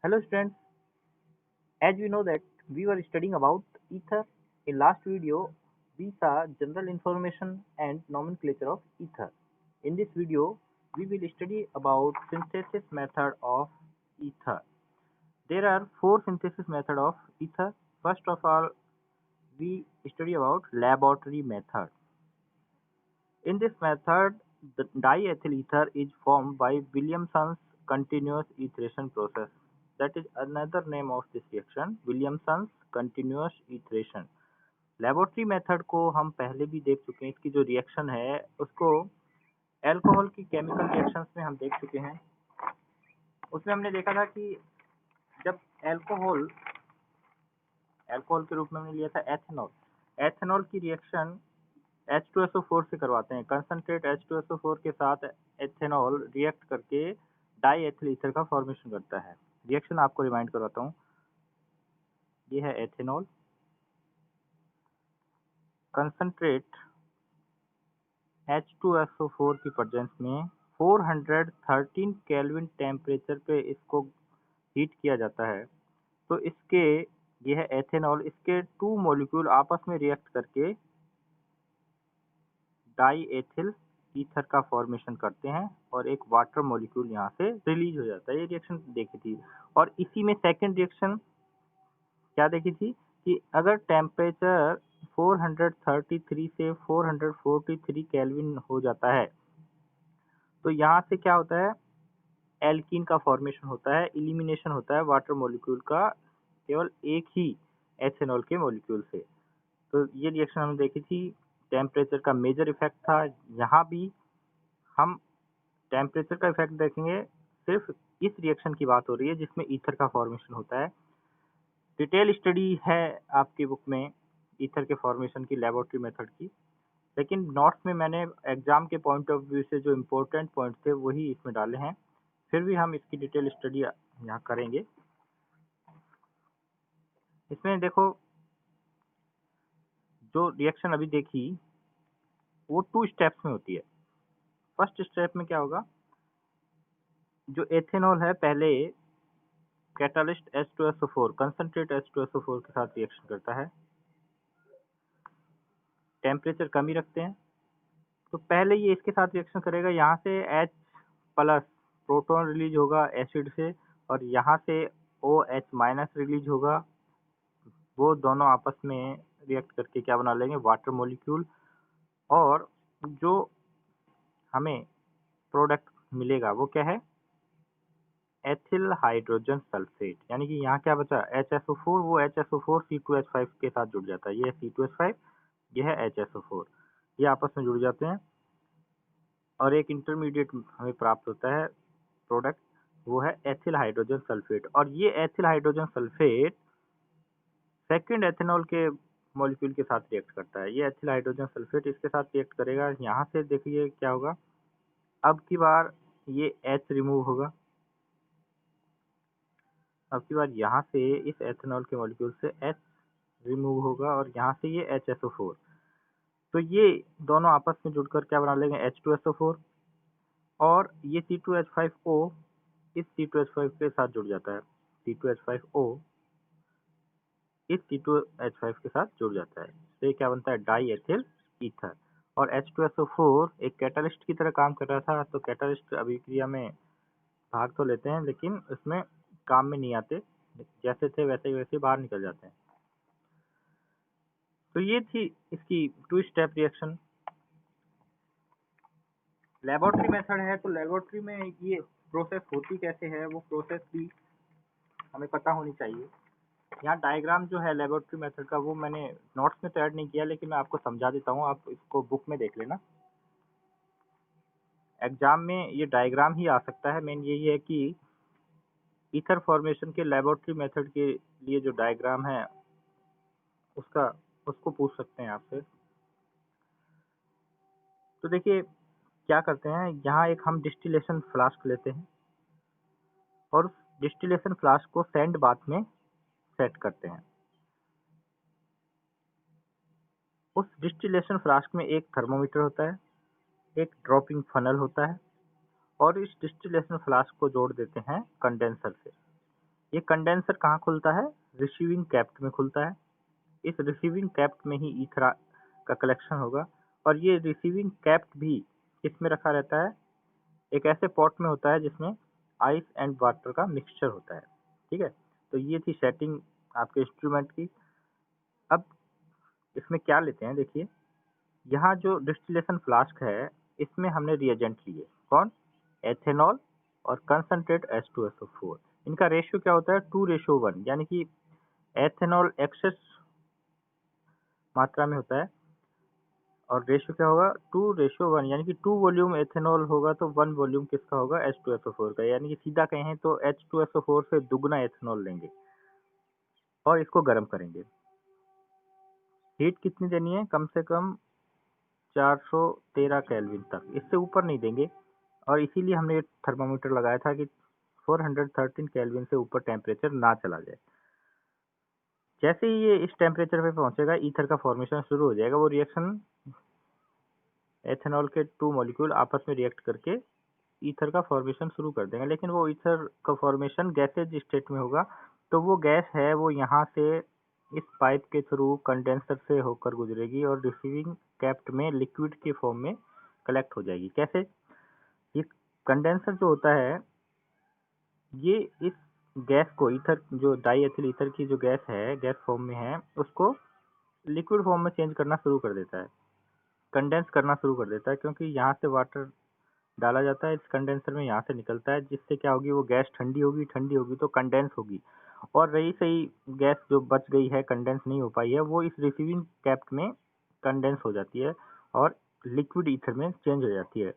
Hello students, as we know that we were studying about ether. In last video, we saw general information and nomenclature of ether. In this video, we will study about synthesis method of ether. There are four synthesis method of ether. First of all, we study about laboratory method. In this method, the diethyl ether is formed by Williamson's continuous iteration process. That is another name of this reaction, Williamson's continuous iteration. Laboratory method को हम पहले भी देख चुके हैं। इसकी जो reaction है उसको अल्कोहल की केमिकल रिएक्शंस में हम देख चुके हैं। उसमें हमने देखा था कि जब अल्कोहल के रूप में हमने लिया था एथेनॉल की रिएक्शन H2SO4 से करवाते हैं। कंसंट्रेट H2SO4 के साथ एथेनॉल रिएक्ट करके डाईएथिल ईथर का फॉर्मेशन करता है। रिएक्शन आपको रिमाइंड करवाता हूँ। ये है एथेनॉल, कंसंट्रेट H2SO4 की प्रेजेंस में 413 केल्विन टेम्परेचर पे इसको हीट किया जाता है। तो इसके ये है एथेनॉल, इसके 2 मॉलिक्यूल आपस में रिएक्ट करके डाईएथिल ईथर का फॉर्मेशन करते हैं और एक वाटर मॉलिक्यूल यहाँ से रिलीज हो जाता है। ये रिएक्शन देखी थी। और इसी में सेकंड रिएक्शन क्या देखी थी कि अगर टेम्परेचर 433 से 443 केल्विन हो जाता है तो यहाँ से क्या होता है, एल्कीन का फॉर्मेशन होता है, इलिमिनेशन होता है वाटर मॉलिक्यूल का केवल एक ही एथेनॉल के मॉलिक्यूल से। तो ये रिएक्शन हमने देखी थी। टेम्परेचर का मेजर इफेक्ट था। यहाँ भी हम टेम्परेचर का इफेक्ट देखेंगे। सिर्फ इस रिएक्शन की बात हो रही है जिसमें ईथर का फॉर्मेशन होता है। डिटेल स्टडी है आपकी बुक में ईथर के फॉर्मेशन की, लेबोरेटरी मेथड की, लेकिन नोट्स में मैंने एग्जाम के पॉइंट ऑफ व्यू से जो इम्पोर्टेंट पॉइंट थे वही इसमें डाले हैं। फिर भी हम इसकी डिटेल स्टडी यहाँ करेंगे। इसमें देखो, जो रिएक्शन अभी देखी वो 2 स्टेप्स में होती है। फर्स्ट स्टेप में क्या होगा, जो एथेनॉल है पहले कैटालिस्ट H2SO4 कंसंट्रेट H2SO4 के साथ रिएक्शन करता है। टेम्परेचर कम ही रखते हैं। तो पहले ये इसके साथ रिएक्शन करेगा, यहाँ से H प्लस प्रोटॉन रिलीज होगा एसिड से और यहाँ से OH माइनस रिलीज होगा। वो दोनों आपस में रिएक्ट करके क्या बना लेंगे, वाटर मॉलिक्यूल। और जो हमें प्रोडक्ट मिलेगा वो क्या है, एथिल हाइड्रोजन सल्फेट। यानी कि यहाँ क्या बचा, HSO4, वो HSO4 C2H5 के साथ जुड़ जाता है। ये C2H5, ये है HSO4, ये आपस में जुड़ जाते हैं और एक इंटरमीडिएट हमें प्राप्त होता है प्रोडक्ट, वो है एथिल हाइड्रोजन सल्फेट। और ये ethyl hydrogen sulphate second ethanol के मॉलिक्यूल के साथ रिएक्ट करता है। ये एथिल हाइड्रोजन सल्फेट इसके साथ रिएक्ट करेगा। यहाँ से देखिए क्या होगा, अब की बार ये H रिमूव होगा। अब की बार यहाँ से इस एथेनॉल के मॉलिक्यूल से H रिमूव होगा और यहाँ से ये HSO4। तो ये दोनों आपस में जुड़कर क्या बना लेंगे, H2SO4। और ये C2H5O इस C2H5 के साथ जुड़ जाता है। C2H5O इस C2H5 के साथ जुड़ जाता है। तो ये क्या बनता है, डाई एथिल ईथर। और H2SO4 एक कैटालिस्ट की तरह काम कर रहा था। तो कैटालिस्ट अभिक्रिया में भाग तो लेते हैं लेकिन उसमें काम में नहीं आते, जैसे थे वैसे बाहर निकल जाते हैं। तो ये थी इसकी 2 स्टेप रिएक्शन। लेबोरेटरी मेथड है, तो लेबोरेटरी में ये प्रोसेस होती कैसे है वो प्रोसेस भी हमें पता होनी चाहिए। यहाँ डायग्राम जो है लेबोरेटरी मेथड का वो मैंने नोट्स में तो ऐड नहीं किया, लेकिन मैं आपको समझा देता हूँ, आप इसको बुक में देख लेना। एग्जाम में ये डायग्राम ही आ सकता है। मेन यही है कि ईथर फॉर्मेशन के लेबोरेटरी मेथड के लिए जो डायग्राम है उसको पूछ सकते हैं आपसे। तो देखिए क्या करते हैं, यहाँ एक हम डिस्टिलेशन फ्लास्क लेते हैं और उस डिस्टिलेशन फ्लास्क को सैंड बाथ में सेट करते हैं। उस डिस्टिलेशन फ्लास्क में एक थर्मोमीटर होता है, एक ड्रॉपिंग फनल होता है और इस डिस्टिलेशन फ्लास्क को जोड़ देते हैं कंडेंसर से। ये कंडेंसर कहाँ खुलता है? रिसीविंग कैप्ट में खुलता है। इस रिसीविंग कैप्ट में ही ईथर का कलेक्शन होगा और ये रिसीविंग कैप्ट भी किसमें रखा रहता है? एक ऐसे पॉट में होता है जिसमें आइस एंड वाटर का मिक्सचर होता है। ठीक है, तो ये थी सेटिंग आपके इंस्ट्रूमेंट की। अब इसमें क्या लेते हैं, देखिए यहाँ जो डिस्टिलेशन फ्लास्क है इसमें हमने रिएजेंट लिए, कौन? एथेनॉल और कंसंट्रेट H2SO4। इनका रेशियो क्या होता है? 2:1, यानी कि एथेनॉल एक्सेस मात्रा में होता है और रेशियो क्या होगा? 2:1, यानी कि 2 वॉल्यूम एथेनॉल होगा तो 1 वॉल्यूम किसका होगा? H2SO4 का, यानी कि सीधा कहें तो H2SO4 से दुगना एथेनॉल लेंगे और इसको गर्म करेंगे। हीट कितनी देनी है? कम से कम 413 केल्विन तक, इससे ऊपर नहीं देंगे और इसीलिए हमने थर्मामीटर लगाया था कि 413 केल्विन से ऊपर टेम्परेचर ना चला जाए। जैसे ही ये इस टेम्परेचर पे पहुंचेगा ईथर का फॉर्मेशन शुरू हो जाएगा। वो रिएक्शन एथेनॉल के 2 मॉलिक्यूल आपस में रिएक्ट करके ईथर का फॉर्मेशन शुरू कर देंगे, लेकिन वो ईथर का फॉर्मेशन गैसेज स्टेट में होगा। तो वो गैस है वो यहाँ से इस पाइप के थ्रू कंडेंसर से होकर गुजरेगी और रिसीविंग कैप्ट में लिक्विड के फॉर्म में कलेक्ट हो जाएगी। कैसे? ये कंडेंसर जो होता है ये इस गैस को, ईथर जो डाई एथिल ईथर की जो गैस है, गैस फॉर्म में है, उसको लिक्विड फॉर्म में चेंज करना शुरू कर देता है, कंडेंस करना शुरू कर देता है, क्योंकि यहाँ से वाटर डाला जाता है इस कंडेंसर में, यहाँ से निकलता है, जिससे क्या होगी? वो गैस ठंडी होगी, ठंडी होगी तो कंडेंस होगी और रही सही गैस जो बच गई है, कंडेंस नहीं हो पाई है, वो इस रिसीविंग कैप्ट में कंडेंस हो जाती है और लिक्विड ईथर में चेंज हो जाती है।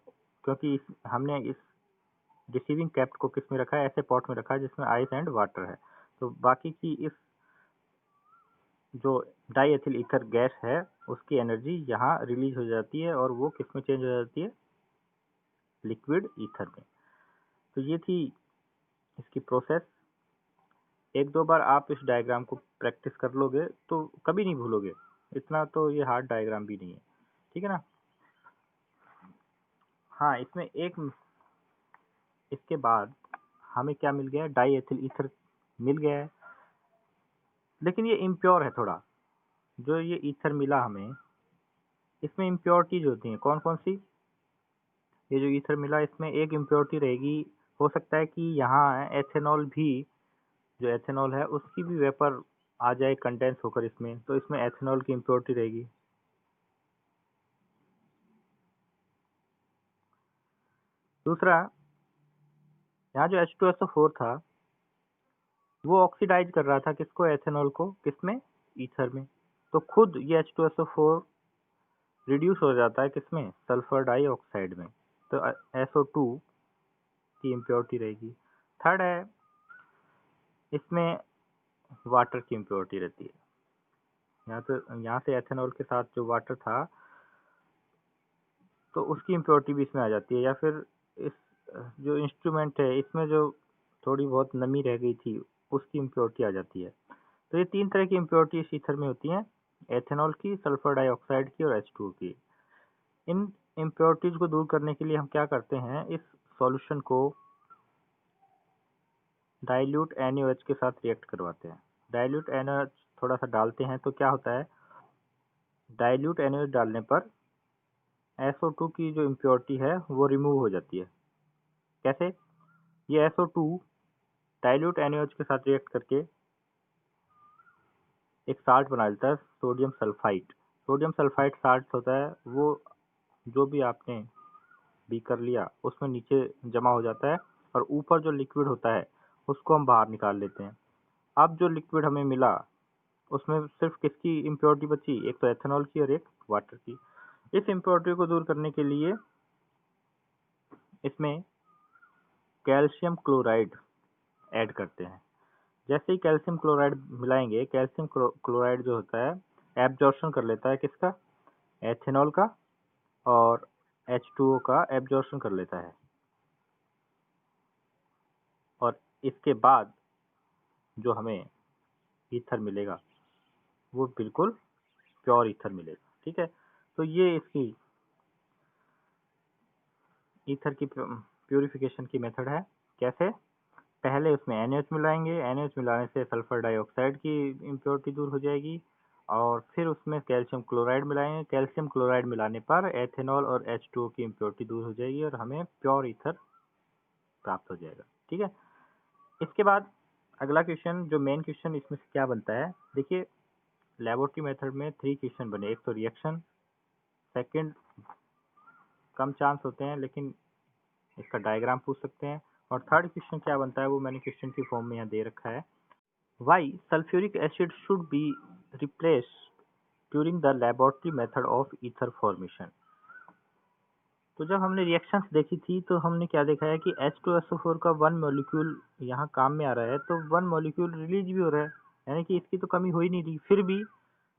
क्योंकि हमने इस रिसीविंग कैप्ट को किस में रखा है? ऐसे पॉट में रखा है जिसमें आइस एंड वाटर है। तो बाकी की इस जो डाई एथिल ईथर गैस है उसकी एनर्जी यहाँ रिलीज हो जाती है और वो किस में चेंज हो जाती है? लिक्विड ईथर में। तो ये थी इसकी प्रोसेस। एक दो बार आप इस डायग्राम को प्रैक्टिस कर लोगे तो कभी नहीं भूलोगे, इतना तो ये हार्ड डायग्राम भी नहीं है। ठीक है ना? हाँ, इसमें एक इसके बाद हमें क्या मिल गया? डाई एथिल ईथर मिल गया है, लेकिन ये इम्प्योर है थोड़ा। जो ये ईथर मिला हमें, इसमें इम्प्योरिटीज होती हैं। कौन कौन सी? ये जो ईथर मिला इसमें एक इम्प्योरिटी रहेगी, हो सकता है कि यहाँ एथेनॉल भी, जो एथेनॉल है उसकी भी वेपर आ जाए कंडेंस होकर इसमें, तो इसमें एथेनॉल की इम्प्योरिटी रहेगी। दूसरा, यहाँ जो H2SO4 था वो ऑक्सीडाइज कर रहा था किसको? एथेनॉल को। किसमें? ईथर में। तो खुद ये H2SO4 रिड्यूस हो जाता है किसमें? सल्फर डाइऑक्साइड में। तो SO2 की इम्प्योरिटी रहेगी। थर्ड है, इसमें वाटर की इम्प्योरिटी रहती है। यहाँ से एथेनॉल के साथ जो वाटर था तो उसकी इम्प्योरिटी भी इसमें आ जाती है। या फिर इस जो इंस्ट्रूमेंट है इसमें जो थोड़ी बहुत नमी रह गई थी उसकी इम्प्योरिटी आ जाती है। तो ये 3 तरह की इम्प्योरिटी इस ईथर में होती हैं, एथेनॉल की, सल्फर डाइऑक्साइड की और H2O की। इन इम्प्योरिटीज को दूर करने के लिए हम क्या करते हैं? इस सॉल्यूशन को डाइल्यूट NaOH के साथ रिएक्ट करवाते हैं। डाइल्यूट NaOH थोड़ा सा डालते हैं तो क्या होता है? डाइल्यूट NaOH डालने पर SO2 की जो इम्प्योरिटी है वो रिमूव हो जाती है। कैसे? ये SO2 डाइल्यूट NaOH के साथ रिएक्ट करके एक साल्ट बना देता है, sodium sulphide. Sodium sulphide salt होता है वो, जो भी आपने बीकर लिया उसमें नीचे जमा हो जाता है और ऊपर जो लिक्विड होता है उसको हम बाहर निकाल लेते हैं। अब जो लिक्विड हमें मिला उसमें सिर्फ किसकी इम्प्योरिटी बची? एक तो एथेनॉल की और एक वाटर की। इस इम्प्योरिटी को दूर करने के लिए इसमें कैल्शियम क्लोराइड ऐड करते हैं। जैसे ही कैल्शियम क्लोराइड मिलाएंगे, कैल्शियम क्लोराइड जो होता है एब्जॉर्प्शन कर लेता है किसका? एथेनॉल का, और H2O का एब्जॉर्प्शन कर लेता है और इसके बाद जो हमें ईथर मिलेगा वो बिल्कुल प्योर ईथर मिलेगा। ठीक है, तो ये इसकी ईथर की प्यूरिफिकेशन की मेथड है। कैसे? पहले उसमें NaOH मिलाएंगे, NaOH मिलाने से सल्फर डाइऑक्साइड की इम्प्योरिटी दूर हो जाएगी, और फिर उसमें कैल्शियम क्लोराइड मिलाएंगे। कैल्शियम क्लोराइड मिलाने पर एथेनॉल और H2O की इम्प्योरिटी दूर हो जाएगी और हमें प्योर ईथर प्राप्त हो जाएगा। ठीक है, इसके बाद अगला क्वेश्चन, जो मेन क्वेश्चन इसमें से क्या बनता है, देखिए लेबोरेटरी मेथड में 3 क्वेश्चन बने। एक तो रिएक्शन, सेकंड कम चांस होते हैं लेकिन इसका डायग्राम पूछ सकते हैं, और थर्ड क्वेश्चन क्या बनता है वो मैंने क्वेश्चन की फॉर्म में यहाँ दे रखा है। Why sulphuric acid should be replaced during the laboratory method of ether formation. तो जब हमने रिएक्शंस देखी थी तो हमने क्या देखा है कि H2SO4 का 1 मॉलिक्यूल यहाँ काम में आ रहा है, तो 1 मॉलिक्यूल रिलीज भी हो रहा है, यानी कि इसकी तो कमी हो ही नहीं रही। फिर भी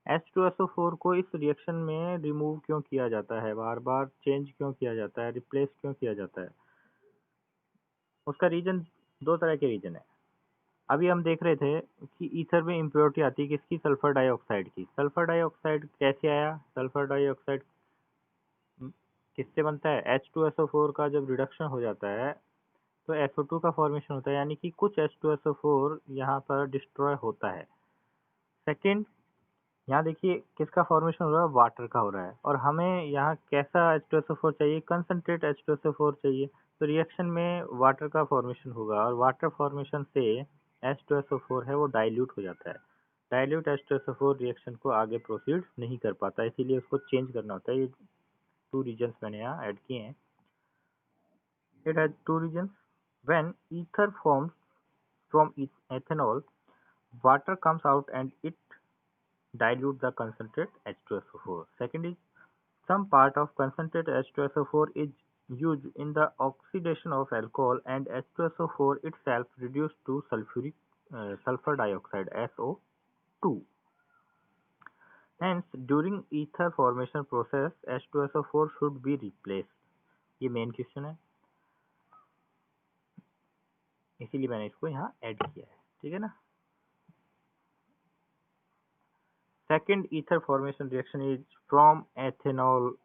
H2SO4 को इस रिएक्शन में रिमूव क्यों किया जाता है, बार बार चेंज क्यों किया जाता है, रिप्लेस क्यों किया जाता है? उसका रीजन, दो तरह के रीजन है। अभी हम देख रहे थे कि ईथर में इम्प्योरिटी आती है किसकी, सल्फर डाइऑक्साइड की। सल्फर डाइऑक्साइड कैसे आया? सल्फर डाइऑक्साइड किससे बनता है? H2SO4 का जब रिडक्शन हो जाता है तो SO2 का फॉर्मेशन होता है, यानी कि कुछ H2SO4 यहाँ पर डिस्ट्रॉय होता है। सेकंड, यहाँ देखिए किसका फॉर्मेशन हो रहा है, वाटर का हो रहा है, और हमें यहाँ कैसा H2SO4 चाहिए, कंसंट्रेट H2SO4 चाहिए। तो रिएक्शन में वाटर का फॉर्मेशन होगा, और वाटर फॉर्मेशन से H2SO4 है वो डाइल्यूट हो जाता है। डाइल्यूट H2SO4 रिएक्शन को आगे प्रोसीड नहीं कर पाता, इसीलिए उसको चेंज करना होता है। ये 2 रीजन्स मैंने यहाँ ऐड किए हैं। It has 2 regions. When ether forms from ethanol, water comes out and it dilutes the concentrate H2SO4. Second is, some part of concentrate H2SO4 is used in the oxidation of alcohol, and H2SO4 itself reduced to sulfur dioxide SO2. Hence, during ether formation process, H2SO4 should be replaced. ये main question है, इसीलिए मैंने इसको यहाँ add किया है। ठीक है ना। Second ether formation reaction is from ethanol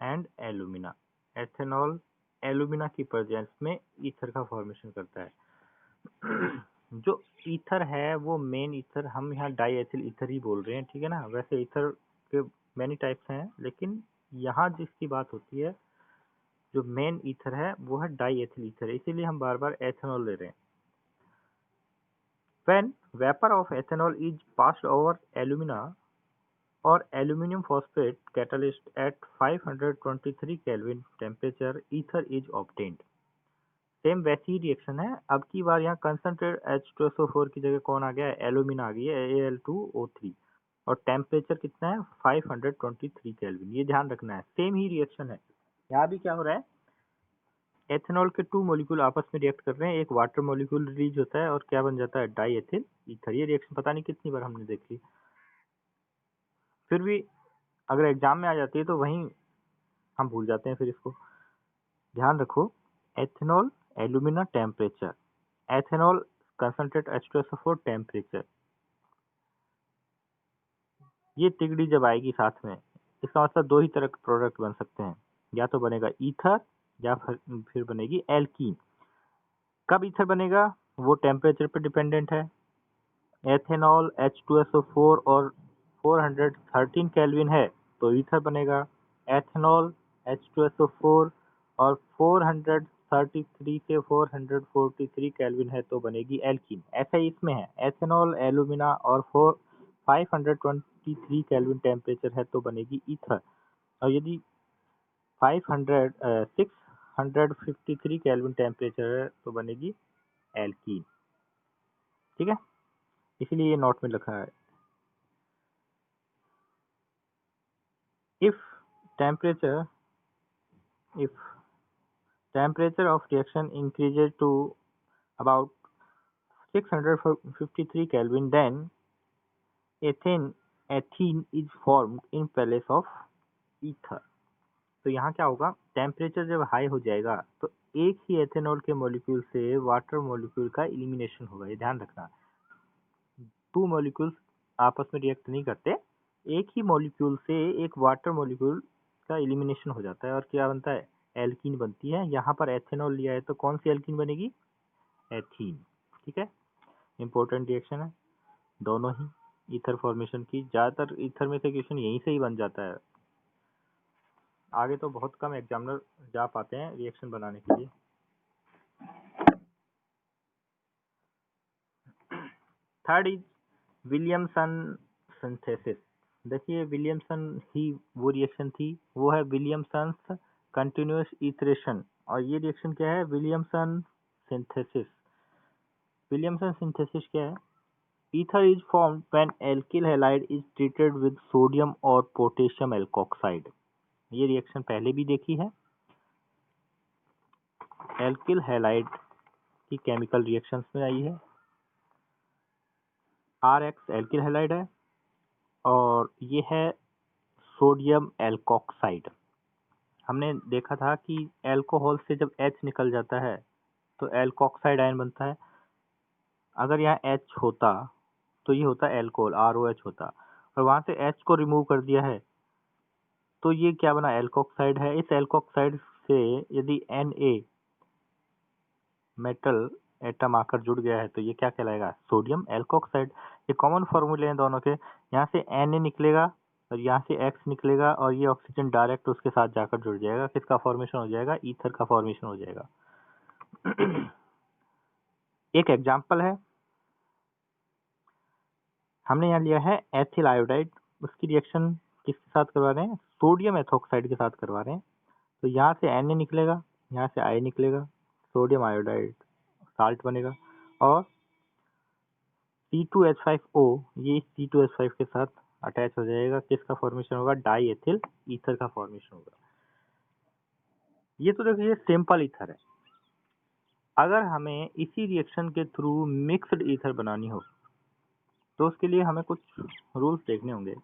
and alumina. Ethanol alumina की प्रेजेंस में ईथर का फॉर्मेशन करता है। जो ईथर है वो मेन ईथर, हम यहाँ डाई एथिल ईथर ही बोल रहे हैं। ठीक है ना। वैसे ईथर के मैनी टाइप्स हैं, लेकिन यहाँ जिसकी बात होती है जो मेन ईथर है वो है डाई एथिल ईथर, इसीलिए हम बार बार एथेनॉल ले रहे हैं। When vapor of ethanol is passed over alumina or aluminum phosphate catalyst at 523 Kelvin temperature, ether is obtained. Same वैसी ही रिएक्शन है। अब की बार यहाँ कंसंट्रेट H2SO4 की जगह कौन आ गया है, एल्यूमिना आ गई है, Al2O3, और टेम्परेचर कितना है, 523 केल्विन। ये ध्यान रखना है, सेम ही रिएक्शन है। यहाँ भी क्या हो रहा है, एथेनॉल के 2 मॉलिक्यूल आपस में रिएक्ट कर रहे हैं, एक वाटर मॉलिक्यूल रिलीज होता है और क्या बन जाता है, डाई एथिल ईथर। ये रिएक्शन पता नहीं कितनी बार हमने देख ली, फिर भी अगर एग्जाम में आ जाती है तो वहीं हम भूल जाते हैं। फिर इसको ध्यान रखो, ethanol alumina temperature, ethanol concentrate H2SO4 temperature, ये तिगड़ी जब आएगी साथ में, इसका मतलब 2 ही तरह के प्रोडक्ट बन सकते हैं, या तो बनेगा ईथर या फिर बनेगी एल्कीन। कब ईथर बनेगा वो टेम्परेचर पे डिपेंडेंट है। एथेनॉल H2SO4 और 413 केल्विन है तो ईथर बनेगा। एथेनॉल H2SO4 और 433 से 443 केल्विन है तो बनेगी एल्कीन। ऐसा ही इसमें है, एथेनॉल एल्यूमिना और 523 केल्विन टेम्परेचर है तो बनेगी ईथर, और यदि 653 केल्विन टेम्परेचर है तो बनेगी एल्कीन। ठीक है, इसलिए ये नोट में लिखा है। If temperature of reaction increases to about 653 Kelvin, then ethene is formed in place of ether. तो यहाँ क्या होगा, टेम्परेचर जब हाई हो जाएगा तो एक ही एथेनॉल के मॉलिक्यूल से वाटर मॉलिक्यूल का एलिमिनेशन होगा। ये ध्यान रखना, 2 मॉलिक्यूल्स आपस में रिएक्ट नहीं करते, एक ही मॉलिक्यूल से एक वाटर मॉलिक्यूल का एलिमिनेशन हो जाता है और क्या बनता है, एल्कीन बनती है। यहाँ पर एथेनॉल लिया है तो कौन सी एल्कीन बनेगी, एथीन। ठीक है, इंपॉर्टेंट रिएक्शन है दोनों ही ईथर फॉर्मेशन की। ज़्यादातर ईथर में से क्वेश्चन यहीं से ही बन जाता है, आगे तो बहुत कम एग्जामिनर जा पाते हैं रिएक्शन बनाने के लिए। Third is Williamson synthesis. देखिए विलियमसन ही वो रिएक्शन थी, वो है विलियमसन्स कंटिन्यूअस इटरेशन, और ये रिएक्शन क्या है, विलियमसन सिंथेसिस। विलियमसन सिंथेसिस क्या है, ether is formed when alkyl halide is treated with sodium और potassium alkoxide। ये रिएक्शन पहले भी देखी है, एल्किल हैलाइड की केमिकल रिएक्शंस में आई है। RX एल्किल हैलाइड है और ये है सोडियम एल्कोक्साइड। हमने देखा था कि एल्कोहल से जब H निकल जाता है तो एल्कोक्साइड आयन बनता है। अगर यहाँ H होता तो ये होता एल्कोहल, ROH होता, और वहां से H को रिमूव कर दिया है तो ये क्या बना, एल्कोक्साइड है। इस एल्कोक्साइड से यदि Na मेटल एटम आकर जुड़ गया है तो ये क्या कहलाएगा, सोडियम एल्कोक्साइड। ये कॉमन फॉर्मूले हैं दोनों के, यहाँ से Na निकलेगा और यहाँ से X निकलेगा और ये ऑक्सीजन डायरेक्ट उसके साथ जाकर जुड़ जाएगा, किसका फॉर्मेशन हो जाएगा, ईथर का फॉर्मेशन हो जाएगा। एक एग्जाम्पल है, हमने यहाँ लिया है एथिल आयोडाइड, उसकी रिएक्शन किसके साथ करवा रहे हैं, सोडियम एथोक्साइड के साथ करवा रहे हैं। तो यहाँ से Na निकलेगा, यहाँ से I निकलेगा, सोडियम आयोडाइड साल्ट बनेगा, और C2H5O ये C2H5 के साथ अटैच हो जाएगा, किसका फॉर्मेशन होगा, डाई एथिल ईथर का फॉर्मेशन होगा। ये तो देखिए सिंपल ईथर है। अगर हमें इसी रिएक्शन के थ्रू मिक्स्ड ईथर बनानी हो तो उसके लिए हमें कुछ रूल्स देखने होंगे।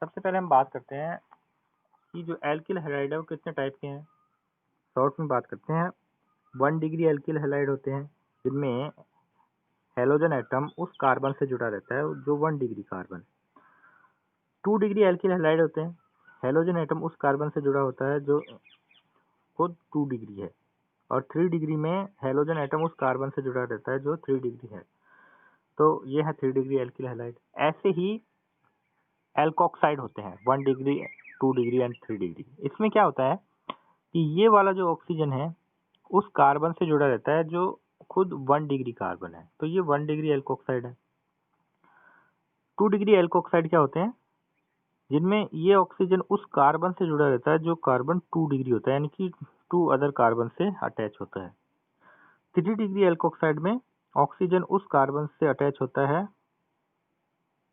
सबसे पहले हम बात करते हैं कि जो एल्किल हैलाइड है वो कितने टाइप के हैं। शॉर्ट में बात करते हैं, 1 डिग्री एल्किल हैलाइड होते हैं जिनमें हेलोजन एटम उस कार्बन से जुड़ा रहता है जो 1 degree carbon. 2 degree alkyl halide होते हैं, हेलोजन एटम उस कार्बन से जुड़ा होता है जो खुद 2 डिग्री है, और 3 डिग्री में हेलोजन एटम उस कार्बन से जुड़ा रहता है जो 3 डिग्री है। तो ये है 3 डिग्री एल्किल हैलाइड। ऐसे ही एल्कोक्साइड होते हैं 1 डिग्री, 2 डिग्री एंड 3 डिग्री। इसमें क्या होता है कि ये वाला जो ऑक्सीजन है उस कार्बन से जुड़ा रहता है जो खुद 1 डिग्री कार्बन है, तो ये 1 डिग्री एल्कोक्साइड है। 2 डिग्री एल्कोक्साइड क्या होते हैं, जिनमें ये ऑक्सीजन उस कार्बन से जुड़ा रहता है जो कार्बन 2 डिग्री होता है, यानी कि 2 अदर कार्बन से अटैच होता है। 3 डिग्री एल्कोक्साइड में ऑक्सीजन उस कार्बन से अटैच होता है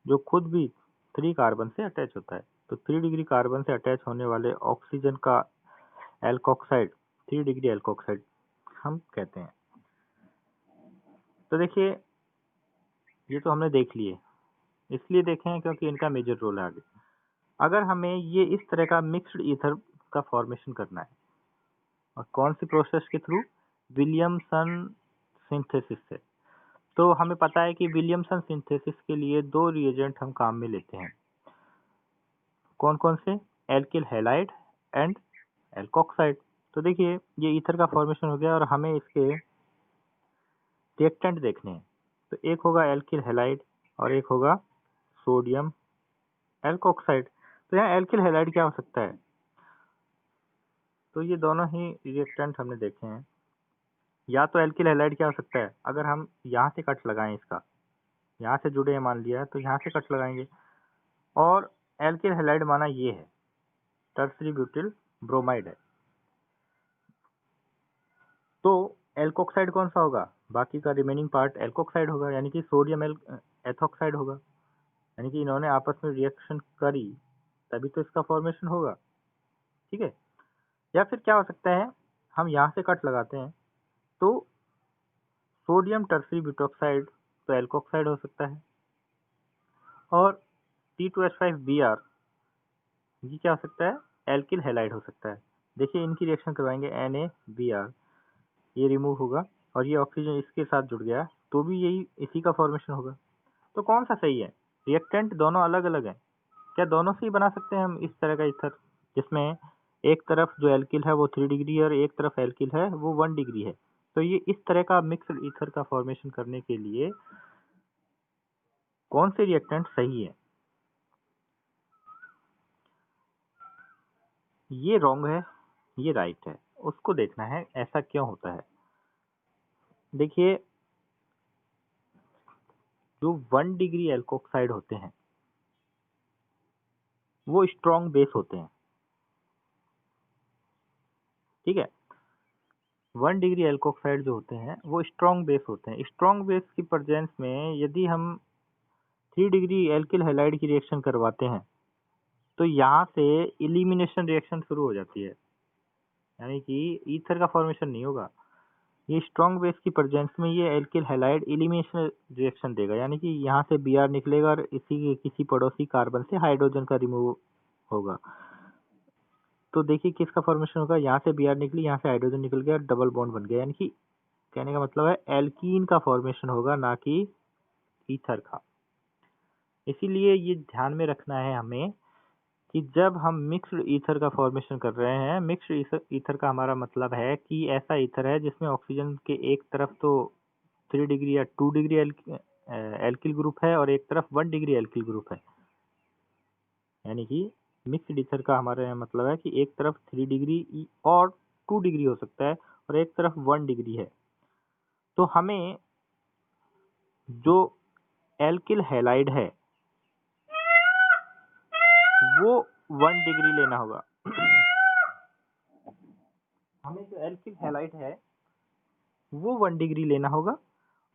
जो खुद भी 3 कार्बन से अटैच होता है। तो 3 डिग्री कार्बन से अटैच होने वाले ऑक्सीजन का एल्कोक्साइड 3 डिग्री एल्कोक्साइड हम कहते हैं। तो देखिए ये तो हमने देख लिए, इसलिए देखे हैं क्योंकि इनका मेजर रोल है आगे। अगर हमें ये इस तरह का मिक्स्ड ईथर का फॉर्मेशन करना है, और कौन सी प्रोसेस के थ्रू, विलियमसन सिंथेसिस से, तो हमें पता है कि विलियमसन सिंथेसिस के लिए 2 रिएजेंट हम काम में लेते हैं। कौन कौन से, एल्किल हैलाइड एंड एल्कोक्साइड। तो देखिए ये ईथर का फॉर्मेशन हो गया और हमें इसके रिएक्टेंट देखने हैं। तो एक होगा एल्किल हैलाइड और एक होगा सोडियम एल्कोक्साइड। तो यहाँ एल्किल हैलाइड क्या हो सकता है, तो ये दोनों ही रिएक्टेंट हमने देखे हैं। या तो एल्किल हैलाइड क्या हो सकता है, अगर हम यहाँ से कट लगाएं, इसका यहाँ से जुड़े हैं मान लिया, तो यहाँ से कट लगाएंगे, और एल्किल हैलाइड माना ये है, टर्सरी ब्यूटिल ब्रोमाइड है, तो एल्कोक्साइड कौन सा होगा, बाकी का रिमेनिंग पार्ट एल्कोक्साइड होगा, यानी कि सोडियम एथोक्साइड होगा। यानी कि इन्होंने आपस में रिएक्शन करी तभी तो इसका फॉर्मेशन होगा। ठीक है, या फिर क्या हो सकता है, हम यहाँ से कट लगाते हैं तो सोडियम टर्सरी ब्यूटॉक्साइड तो एल्कोक्साइड हो सकता है, और C2H5Br ये क्या हो सकता है, एल्किल हैलाइड हो सकता है। देखिए इनकी रिएक्शन करवाएंगे NaBr, ये रिमूव होगा और ये ऑक्सीजन इसके साथ जुड़ गया तो भी यही इसी का फॉर्मेशन होगा। तो कौन सा सही है, रिएक्टेंट दोनों अलग अलग हैं, क्या दोनों से ही बना सकते हैं हम इस तरह का ईथर, जिसमें एक तरफ जो एल्किल है वो 3 डिग्री है और एक तरफ एल्किल है वो 1 डिग्री है। तो ये इस तरह का मिक्स्ड ईथर का फॉर्मेशन करने के लिए कौन से रिएक्टेंट सही है? ये रॉन्ग है, ये राइट है, उसको देखना है ऐसा क्यों होता है। देखिए, जो 1 डिग्री एल्कोक्साइड होते हैं वो स्ट्रॉन्ग बेस होते हैं, ठीक है। 1 डिग्री एल्कोक्साइड जो होते हैं वो स्ट्रॉन्ग बेस होते हैं। स्ट्रॉन्ग बेस की प्रेजेंस में यदि हम 3 डिग्री एल्किल हैलाइड की रिएक्शन करवाते हैं तो यहाँ से इलिमिनेशन रिएक्शन शुरू हो जाती है, यानी कि ईथर का फॉर्मेशन नहीं होगा। ये स्ट्रॉन्ग बेस की प्रेजेंस में ये एल्किल हैलाइड इलिमिनेशन रिएक्शन देगा, यानी कि यहाँ से Br निकलेगा और इसी किसी पड़ोसी कार्बन से हाइड्रोजन का रिमूव होगा। तो देखिए किसका फॉर्मेशन होगा, यहाँ से Br निकली, यहाँ से हाइड्रोजन निकल गया, डबल बॉन्ड बन गया, यानी कि कहने का मतलब है एल्कीन का फॉर्मेशन होगा, ना कि ईथर का। इसीलिए ये ध्यान में रखना है हमें कि जब हम मिक्स्ड ईथर का फॉर्मेशन कर रहे हैं, मिक्स्ड ईथर का हमारा मतलब है कि ऐसा ईथर है जिसमें ऑक्सीजन के एक तरफ तो 3 डिग्री या 2 डिग्री एल्किल ग्रुप है और एक तरफ 1 डिग्री एल्किल ग्रुप है। यानी कि मिक्स्ड ईथर का हमारे यहाँ मतलब है कि एक तरफ 3 डिग्री और 2 डिग्री हो सकता है और एक तरफ 1 डिग्री है। तो हमें जो एल्किल हैलाइड है वो 1 डिग्री लेना होगा। हमें जो एल्किल हैलाइड है वो 1 डिग्री लेना होगा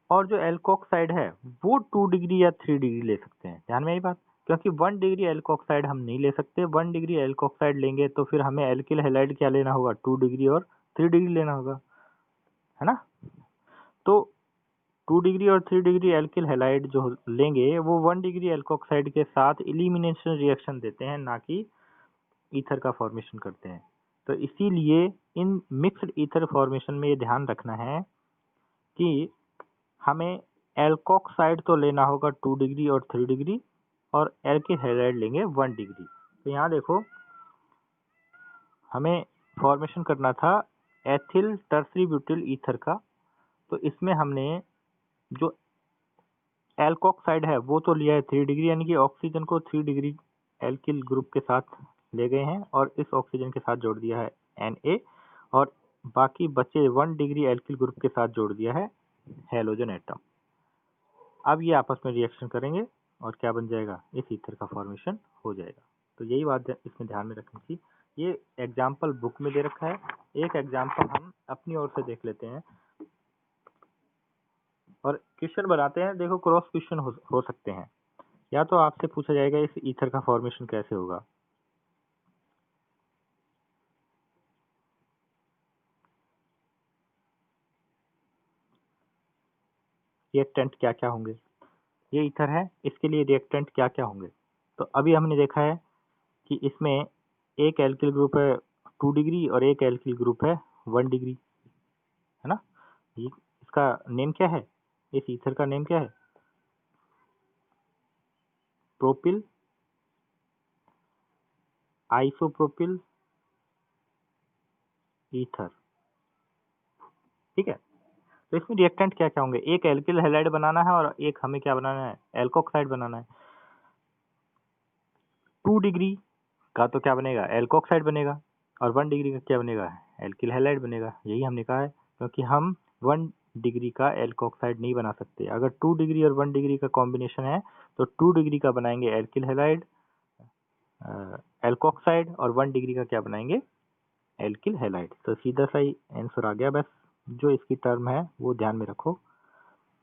और जो एल्कोक्साइड है वो 2 डिग्री या 3 डिग्री ले सकते हैं। ध्यान में आई बात, क्योंकि 1 डिग्री एल्कोक्साइड हम नहीं ले सकते। 1 डिग्री एल्कोक्साइड लेंगे तो फिर हमें एल्किल हैलाइड क्या लेना होगा, 2 डिग्री और 3 डिग्री लेना होगा, है ना। तो 2 डिग्री और 3 डिग्री एल्किल हैलाइड जो लेंगे वो 1 डिग्री एल्कोक्साइड के साथ इलिमिनेशन रिएक्शन देते हैं, ना कि ईथर का फॉर्मेशन करते हैं। तो इसीलिए इन मिक्स्ड ईथर फॉर्मेशन में ये ध्यान रखना है कि हमें एल्कोक्साइड तो लेना होगा 2 डिग्री और 3 डिग्री और एल्किल हैलाइड लेंगे 1 डिग्री। तो यहाँ देखो हमें फॉर्मेशन करना था एथिल टर्सरी ब्यूटिल ईथर का, तो इसमें हमने जो एल्कोक्साइड है वो तो लिया है 3 डिग्री, यानी कि ऑक्सीजन को 3 डिग्री एल्किल ग्रुप के साथ ले गए हैं और इस ऑक्सीजन के साथ जोड़ दिया है Na और बाकी बचे 1 डिग्री एल्किल ग्रुप के साथ जोड़ दिया है हैलोजन एटम। अब ये आपस में रिएक्शन करेंगे और क्या बन जाएगा, इस ईथर का फॉर्मेशन हो जाएगा। तो यही बात इसमें ध्यान में रखनी थी। ये एग्जाम्पल बुक में दे रखा है, एक एग्जाम्पल हम अपनी ओर से देख लेते हैं और क्वेश्चन बनाते हैं। देखो क्रॉस क्वेश्चन हो सकते हैं, या तो आपसे पूछा जाएगा इस ईथर का फॉर्मेशन कैसे होगा। रिएक्टेंट क्या क्या होंगे, ये ईथर है, इसके लिए रिएक्टेंट क्या क्या होंगे। तो अभी हमने देखा है कि इसमें एक एल्किल ग्रुप है 2 डिग्री और एक एल्किल ग्रुप है 1 डिग्री, है ना। ये इसका नेम क्या है, इस ईथर का नेम क्या है, प्रोपिल आइसोप्रोपिल ईथर, ठीक है। तो इसमें रिएक्टेंट क्या क्या होंगे, एक एल्किल हैलाइड बनाना है और एक हमें क्या बनाना है, एल्कोक्साइड बनाना है। 2 डिग्री का तो क्या बनेगा, एल्कोक्साइड बनेगा और 1 डिग्री का क्या बनेगा, एल्किल हैलाइड बनेगा। यही हमने कहा है, क्योंकि हम 1 डिग्री का एल्कोक्साइड नहीं बना सकते। अगर 2 डिग्री और 1 डिग्री का कॉम्बिनेशन है तो 2 डिग्री का बनाएंगे एल्किल हैलाइड एल्कोक्साइड और 1 डिग्री का क्या बनाएंगे, एल्किल हैलाइड। तो सीधा सा ही आंसर आ गया। बस जो इसकी टर्म है वो ध्यान में रखो,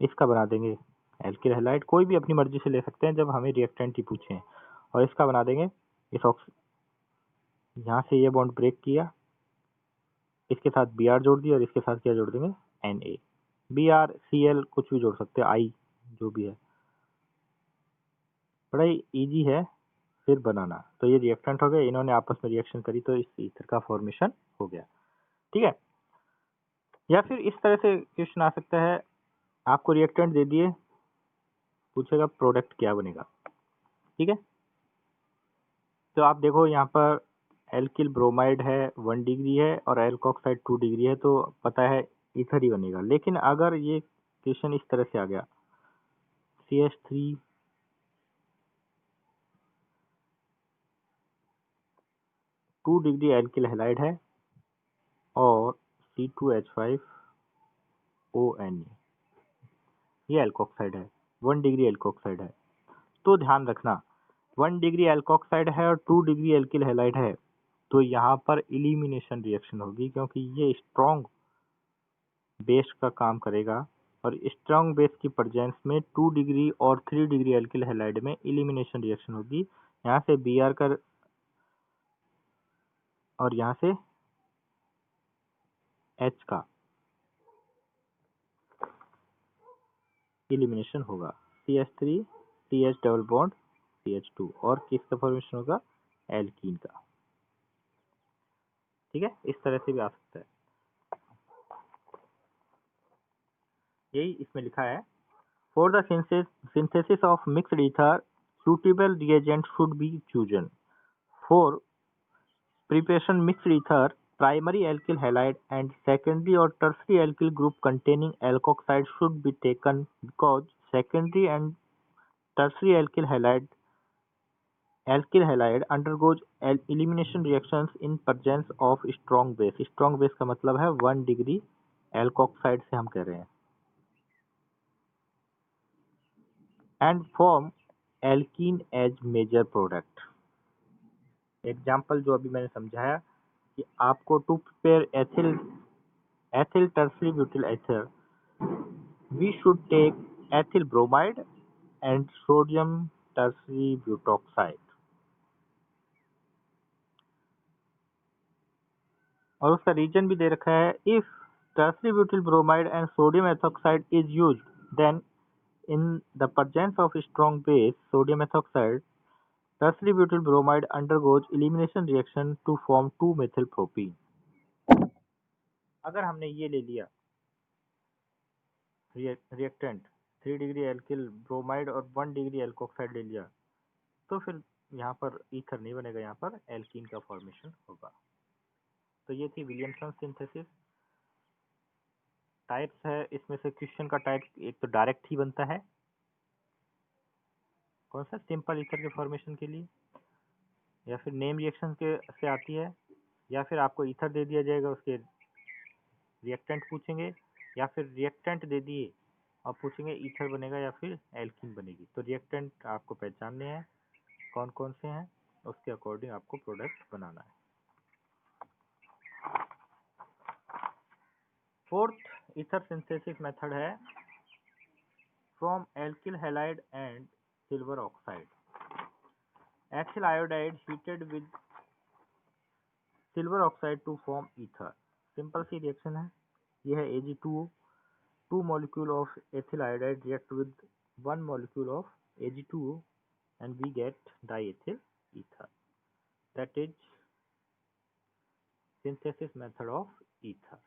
इसका बना देंगे एल्किल हैलाइड, कोई भी अपनी मर्जी से ले सकते हैं जब हमें रिएक्टेंट ही पूछे, और इसका बना देंगे इस यहाँ से ये बॉन्ड ब्रेक किया, इसके साथ Br जोड़ दिया और इसके साथ क्या जोड़ देंगे, Na। Br Cl कुछ भी जोड़ सकते हैं, I जो भी है, बड़ा ही ईजी है फिर बनाना। तो ये रिएक्टेंट हो गए, इन्होंने आपस में रिएक्शन करी तो इस ईथर का फॉर्मेशन हो गया, ठीक है। या फिर इस तरह से क्वेश्चन आ सकता है, आपको रिएक्टेंट दे दिए, पूछेगा प्रोडक्ट क्या बनेगा, ठीक है। तो आप देखो यहाँ पर एल्किल ब्रोमाइड है 1 डिग्री है और एल्कोक्साइड 2 डिग्री है, तो पता है ईथर ही बनेगा। लेकिन अगर ये क्वेश्चन इस तरह से आ गया, CH3 2 डिग्री एल्किल हैलाइड है और C2H5ONe ये एल्कोक्साइड है, 1 डिग्री एल्कोक्साइड है। तो ध्यान रखना 1 डिग्री एल्कोक्साइड है और 2 डिग्री एल्किल हैलाइड है, तो यहाँ पर इलिमिनेशन रिएक्शन होगी, क्योंकि ये स्ट्रॉन्ग बेस का काम करेगा और स्ट्रॉन्ग बेस की प्रेजेंस में 2 डिग्री और 3 डिग्री एल्किल हैलाइड में इलिमिनेशन रिएक्शन होगी। यहाँ से Br का और यहाँ से H का इलिमिनेशन होगा, CH3 CH double bond CH2 और किसका फॉर्मेशन होगा, एल्कीन का। ठीक है, इस तरह से भी आ सकता है, यही इसमें लिखा है। For the synthesis of mixed ether suitable reagent should be chosen. For preparation mixed ether, primary alkyl halide and secondary or tertiary alkyl group containing alkoxide should be taken, because secondary and tertiary alkyl halide undergoes elimination reactions in presence of strong base। strong base का मतलब है 1 degree alkoxide से हम कह रहे हैं, and form alkene as major product। Example जो अभी मैंने समझाया कि आपको to prepare ethyl tertiary butyl ether we should take ethyl bromide and sodium tertiary butoxide। और उसका रीजन भी दे रखा है, if tertiary butyl bromide and sodium ethoxide is used, then in the presence of strong base sodium ethoxide, tertiary butyl bromide undergoes elimination reaction to form 2-methyl propene। अगर हमने ये ले लिया रिएक्टेंट 3 डिग्री एल्किल ब्रोमाइड और 1 degree alkoxide ले लिया, तो फिर यहाँ पर ईथर नहीं बनेगा, यहाँ पर एल्कीन का फॉर्मेशन होगा। तो ये थी विलियमसन सिंथेसिस। टाइप्स है इसमें से, क्वेश्चन का टाइप एक तो डायरेक्ट ही बनता है, कौन सा, सिंपल ईथर के फॉर्मेशन के लिए, या फिर नेम रिएक्शन के से आती है, या फिर आपको ईथर दे दिया जाएगा, उसके रिएक्टेंट पूछेंगे, या फिर रिएक्टेंट दे दिए और पूछेंगे ईथर बनेगा या फिर एल्कीन बनेगी। तो रिएक्टेंट आपको पहचानने हैं कौन कौन से हैं, उसके अकॉर्डिंग आपको प्रोडक्ट बनाना है। फोर्थ ईथर सिंथेसिस मेथड है from alkyl halide and silver oxide. Ethyl iodide heated with silver oxide to form ether. Simple सी रिएक्शन है, यह है Ag2O, 2 molecule of ethyl iodide react with 1 molecule of Ag2O and we get diethyl ether. That is synthesis method of ether.